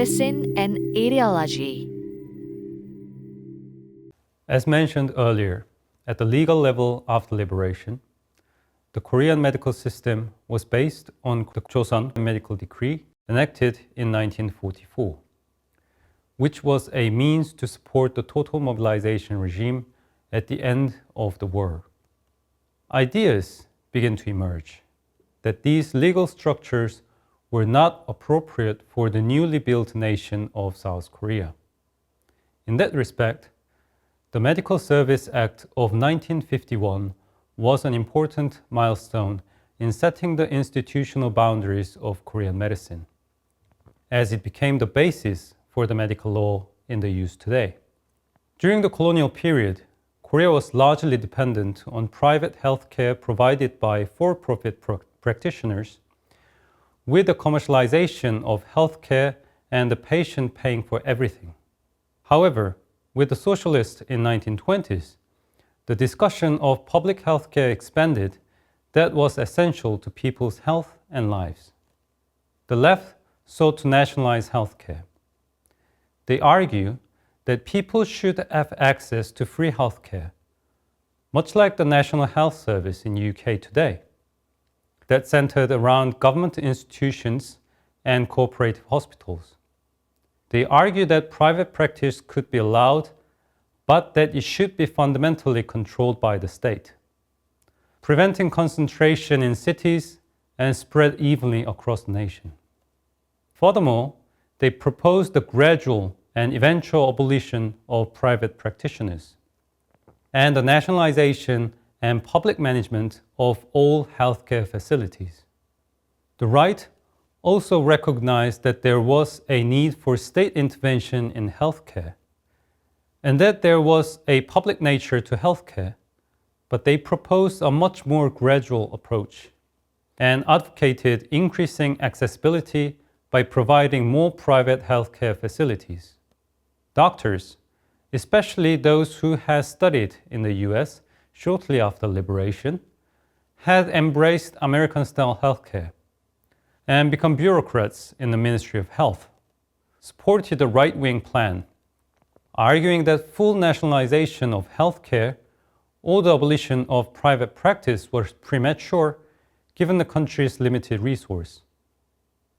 medicine and etiology. As mentioned earlier, at the legal level after liberation, the Korean medical system was based on the Joseon Medical Decree enacted in 1944, which was a means to support the total mobilization regime at the end of the war. Ideas began to emerge that these legal structures were not appropriate for the newly built nation of South Korea. In that respect, the Medical Service Act of 1951 was an important milestone in setting the institutional boundaries of Korean medicine, as it became the basis for the medical law in the use today. During the colonial period, Korea was largely dependent on private healthcare provided by for-profit practitioners, with the commercialization of healthcare and the patient paying for everything. However, with the socialists in 1920s, the discussion of public healthcare expanded that was essential to people's health and lives. The left sought to nationalize healthcare. They argue that people should have access to free healthcare, much like the National Health Service in UK today, that centered around government institutions and cooperative hospitals. They argue that private practice could be allowed, but that it should be fundamentally controlled by the state, preventing concentration in cities and spread evenly across the nation. Furthermore, they proposed the gradual and eventual abolition of private practitioners and the nationalization and public management of all healthcare facilities. The right also recognized that there was a need for state intervention in healthcare and that there was a public nature to healthcare, but they proposed a much more gradual approach and advocated increasing accessibility by providing more private healthcare facilities. Doctors, especially those who had studied in the US shortly after liberation, had embraced American-style healthcare and become bureaucrats in the Ministry of Health, supported the right-wing plan, arguing that full nationalization of healthcare or the abolition of private practice was premature given the country's limited resource.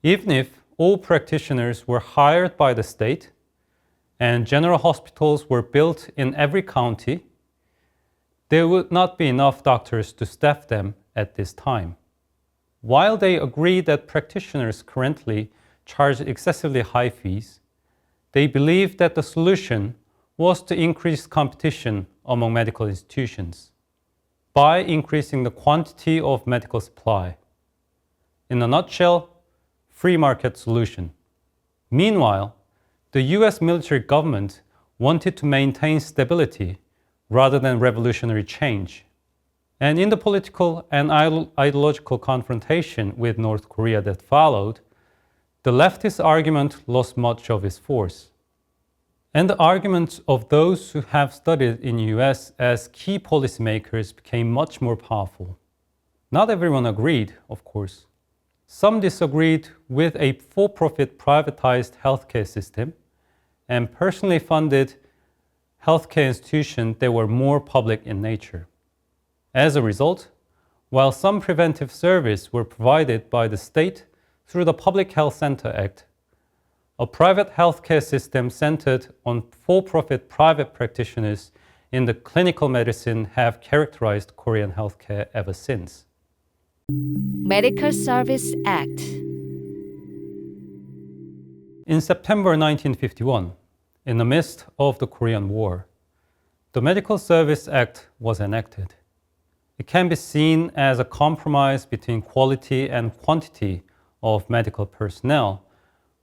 Even if all practitioners were hired by the state and general hospitals were built in every county, there would not be enough doctors to staff them at this time. While they agreed that practitioners currently charge excessively high fees, they believed that the solution was to increase competition among medical institutions by increasing the quantity of medical supply. In a nutshell, free market solution. Meanwhile, the US military government wanted to maintain stability rather than revolutionary change. And in the political and ideological confrontation with North Korea that followed, the leftist argument lost much of its force. And the arguments of those who have studied in the US as key policymakers became much more powerful. Not everyone agreed, of course. Some disagreed with a for-profit privatized healthcare system and personally funded healthcare institutions that were more public in nature. As a result, while some preventive services were provided by the state through the Public Health Center Act, a private healthcare system centered on for-profit private practitioners in the clinical medicine have characterized Korean healthcare ever since. Medical Service Act. In September 1951, in the midst of the Korean War, the Medical Service Act was enacted. It can be seen as a compromise between quality and quantity of medical personnel,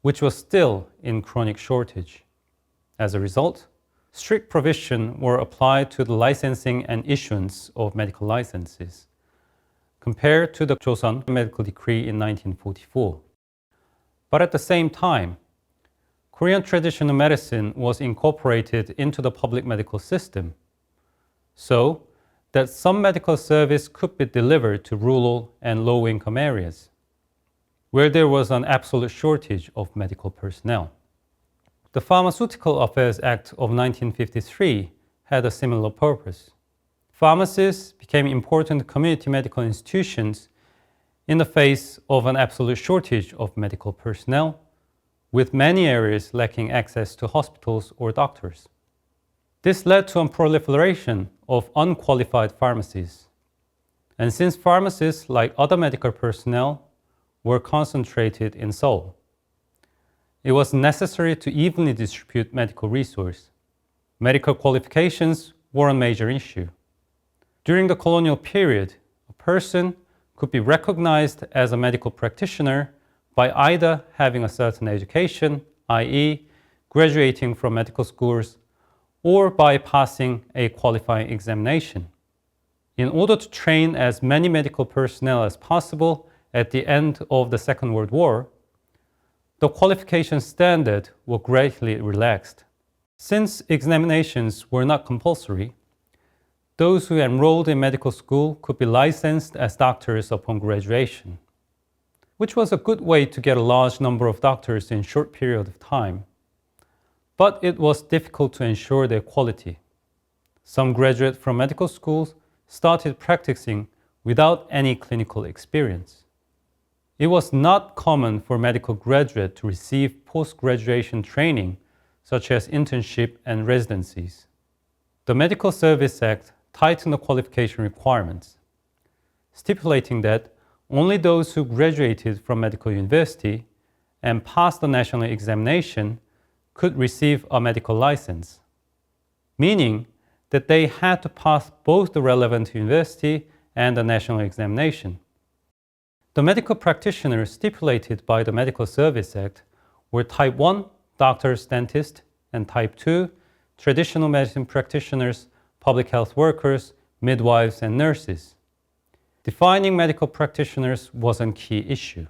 which was still in chronic shortage. As a result, strict provisions were applied to the licensing and issuance of medical licenses, compared to the Joseon Medical Decree in 1944. But at the same time, Korean traditional medicine was incorporated into the public medical system, so that some medical service could be delivered to rural and low-income areas, where there was an absolute shortage of medical personnel. The Pharmaceutical Affairs Act of 1953 had a similar purpose. Pharmacies became important community medical institutions in the face of an absolute shortage of medical personnel, with many areas lacking access to hospitals or doctors. This led to a proliferation of unqualified pharmacies. And since pharmacists, like other medical personnel, were concentrated in Seoul, it was necessary to evenly distribute medical resources. Medical qualifications were a major issue. During the colonial period, a person could be recognized as a medical practitioner by either having a certain education, i.e., graduating from medical schools, or by passing a qualifying examination. In order to train as many medical personnel as possible at the end of the Second World War, the qualification standard was greatly relaxed. Since examinations were not compulsory, those who enrolled in medical school could be licensed as doctors upon graduation, which was a good way to get a large number of doctors in a short period of time. But it was difficult to ensure their quality. Some graduates from medical schools started practicing without any clinical experience. It was not common for medical graduates to receive post-graduation training, such as internship and residencies. The Medical Services Act tightened the qualification requirements, stipulating that only those who graduated from medical university and passed the national examination could receive a medical license, meaning that they had to pass both the relevant university and the national examination. The medical practitioners stipulated by the Medical Services Act were Type 1, doctors, dentists, and Type 2, traditional medicine practitioners, public health workers, midwives, and nurses. Defining medical practitioners was a key issue.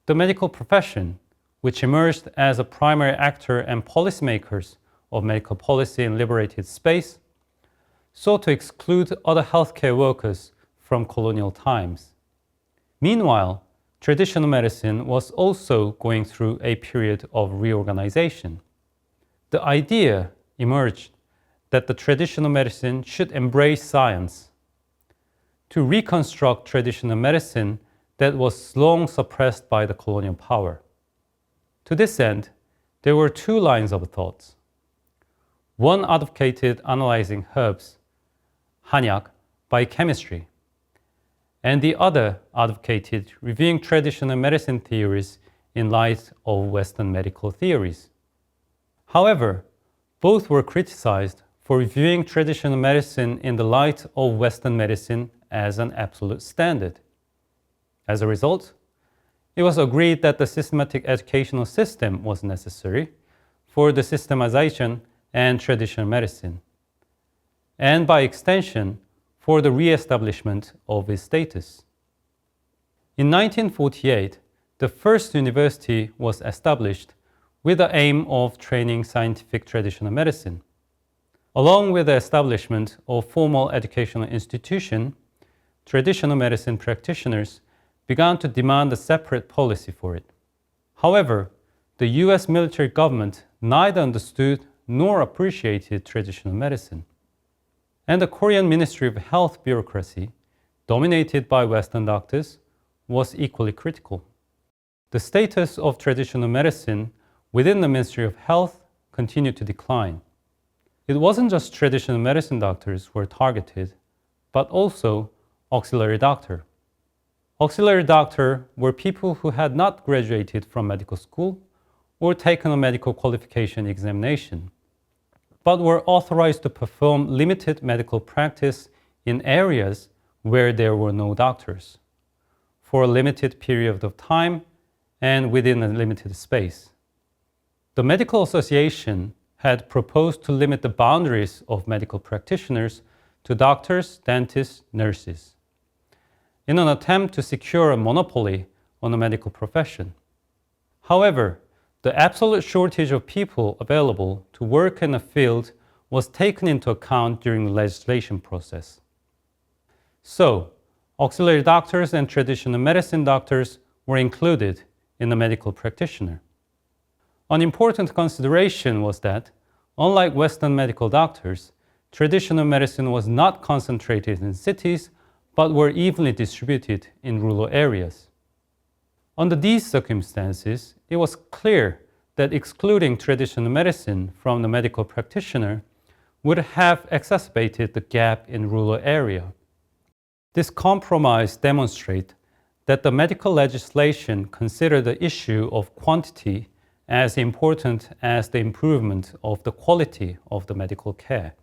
The medical profession, which emerged as a primary actor and policymakers of medical policy in liberated space, sought to exclude other healthcare workers from colonial times. Meanwhile, traditional medicine was also going through a period of reorganization. The idea emerged that the traditional medicine should embrace science to reconstruct traditional medicine that was long suppressed by the colonial power. To this end, there were two lines of thought. One advocated analyzing herbs, 한약, by chemistry, and the other advocated reviewing traditional medicine theories in light of Western medical theories. However, both were criticized for reviewing traditional medicine in the light of Western medicine as an absolute standard. As a result, it was agreed that the systematic educational system was necessary for the systemization and traditional medicine, and by extension, for the re-establishment of its status. In 1948, the first university was established with the aim of training scientific traditional medicine. Along with the establishment of formal educational institution, traditional medicine practitioners began to demand a separate policy for it. However, the US military government neither understood nor appreciated traditional medicine. And the Korean Ministry of Health bureaucracy, dominated by Western doctors, was equally critical. The status of traditional medicine within the Ministry of Health continued to decline. It wasn't just traditional medicine doctors who were targeted, but also auxiliary doctor. Auxiliary doctor were people who had not graduated from medical school or taken a medical qualification examination, but were authorized to perform limited medical practice in areas where there were no doctors, for a limited period of time and within a limited space. The Medical Association had proposed to limit the boundaries of medical practitioners to doctors, dentists, nurses, in an attempt to secure a monopoly on the medical profession. However, the absolute shortage of people available to work in the field was taken into account during the legislation process. So, auxiliary doctors and traditional medicine doctors were included in the medical practitioner. An important consideration was that, unlike Western medical doctors, traditional medicine was not concentrated in cities, but were evenly distributed in rural areas. Under these circumstances, it was clear that excluding traditional medicine from the medical practitioner would have exacerbated the gap in rural area. This compromise demonstrates that the medical legislation considered the issue of quantity as important as the improvement of the quality of the medical care.